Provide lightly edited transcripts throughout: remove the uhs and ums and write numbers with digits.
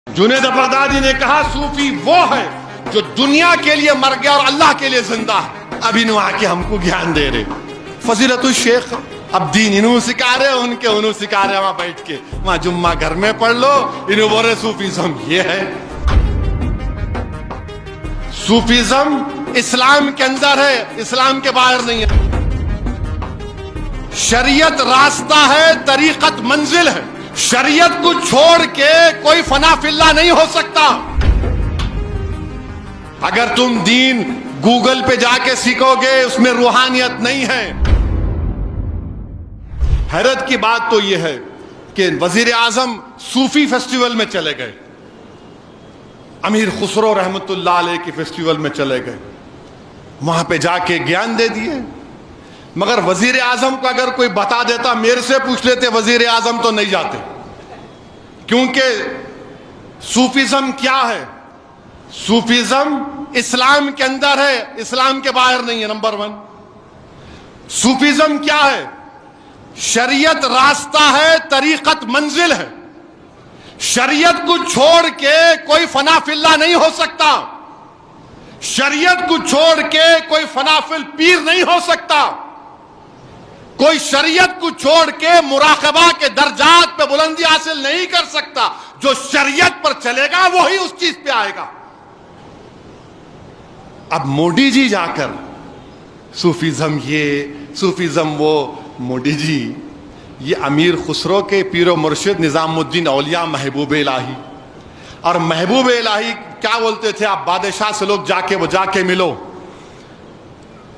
جنید بغدادی نے کہا صوفی وہ ہے جو دنیا کے لیے مر گیا اور اللہ کے لیے زندہ ہے. اب انہوں آ کے ہم کو گیان دے رہے. فضیلت الشیخ اب دین انہوں سکھا رہے, ان کے انہوں سکھا رہے. وہاں بیٹھ کے وہاں جمعہ گھر میں پڑھ لو, انہوں بول رہے صوفیزم یہ ہے. صوفیزم اسلام کے اندر ہے, اسلام کے باہر نہیں ہے. شریعت راستہ ہے, طریقت منزل ہے. شریعت کو چھوڑ کے کوئی فنا فی اللہ نہیں ہو سکتا. اگر تم دین گوگل پہ جا کے سیکھو گے اس میں روحانیت نہیں ہے. حیرت کی بات تو یہ ہے کہ وزیر اعظم صوفی فیسٹیول میں چلے گئے, امیر خسرو رحمت اللہ علیہ کی فیسٹیول میں چلے گئے, وہاں پہ جا کے گیان دے دیے. مگر وزیر اعظم کو اگر کوئی بتا دیتا, میرے سے پوچھ لیتے, وزیر اعظم تو نہیں جاتے. کیونکہ صوفیزم کیا ہے؟ صوفیزم اسلام کے اندر ہے, اسلام کے باہر نہیں ہے. نمبر 1. صوفیزم کیا ہے؟ شریعت راستہ ہے, طریقت منزل ہے. شریعت کو چھوڑ کے کوئی فنا فی اللہ نہیں ہو سکتا. شریعت کو چھوڑ کے کوئی فنا فی الپیر نہیں ہو سکتا. کوئی شریعت کو چھوڑ کے مراقبہ کے درجات پہ بلندی حاصل نہیں کر سکتا. جو شریعت پر چلے گا وہی اس چیز پہ آئے گا. اب موڈی جی جا کر صوفیزم یہ, صوفیزم وہ. موڈی جی یہ امیر خسرو کے پیر و مرشد نظام الدین اولیاء محبوب الہی, اور محبوب الہی کیا بولتے تھے, آپ بادشاہ سے لوگ جا کے ملو,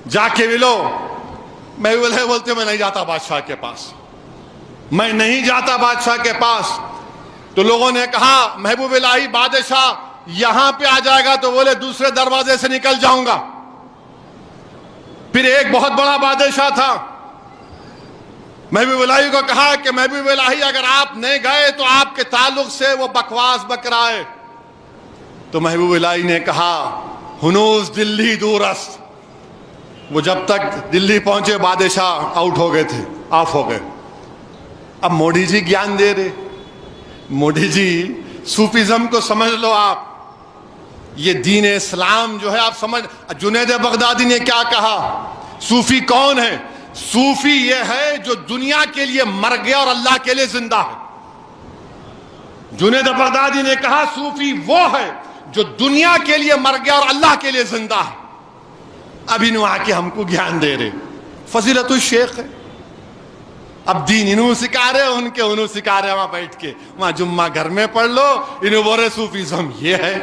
جا کے ملو. محبوب الہی بولتے میں نہیں جاتا بادشاہ کے پاس, میں نہیں جاتا بادشاہ کے پاس. تو لوگوں نے کہا محبوب الہی بادشاہ یہاں پہ آ جائے گا, تو بولے دوسرے دروازے سے نکل جاؤں گا. پھر ایک بہت بڑا بادشاہ تھا, محبوب الہی کو کہا کہ محبوب الہی اگر آپ نہیں گئے تو آپ کے تعلق سے وہ بکواس بک رہا ہے. تو محبوب الہی نے کہا ہنوز دلی دور است. وہ جب تک دلی پہنچے بادشاہ آؤٹ ہو گئے تھے, آف ہو گئے. اب موڈی جی گیان دے رہے. موڈی جی صوفیزم کو سمجھ لو آپ, یہ دین اسلام جو ہے آپ سمجھ. جنید بغدادی نے کیا کہا, صوفی کون ہے؟ صوفی یہ ہے جو دنیا کے لیے مر گیا اور اللہ کے لیے زندہ ہے. جنید بغدادی نے کہا صوفی وہ ہے جو دنیا کے لیے مر گیا اور اللہ کے لیے زندہ ہے. اب انہوں آ کے ہم کو گیان دے رہے. فضیلت الشیخ ہے. اب دین انہوں سکھا رہے, ان کے انہوں سکھا رہے. وہاں بیٹھ کے وہاں جمعہ گھر میں پڑھ لو, انہوں بول رہے صوفیزم یہ ہے.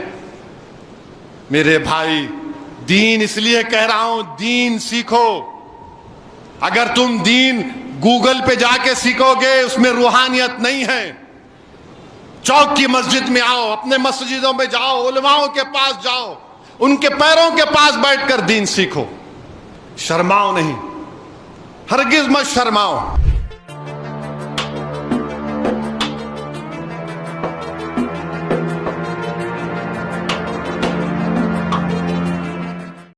میرے بھائی دین اس لیے کہہ رہا ہوں, دین سیکھو. اگر تم دین گوگل پہ جا کے سیکھو گے اس میں روحانیت نہیں ہے. چوک کی مسجد میں آؤ, اپنے مسجدوں میں جاؤ, علماؤں کے پاس جاؤ, ان کے پیروں کے پاس بیٹھ کر دین سیکھو. شرماؤ نہیں, ہرگز مت شرماؤ.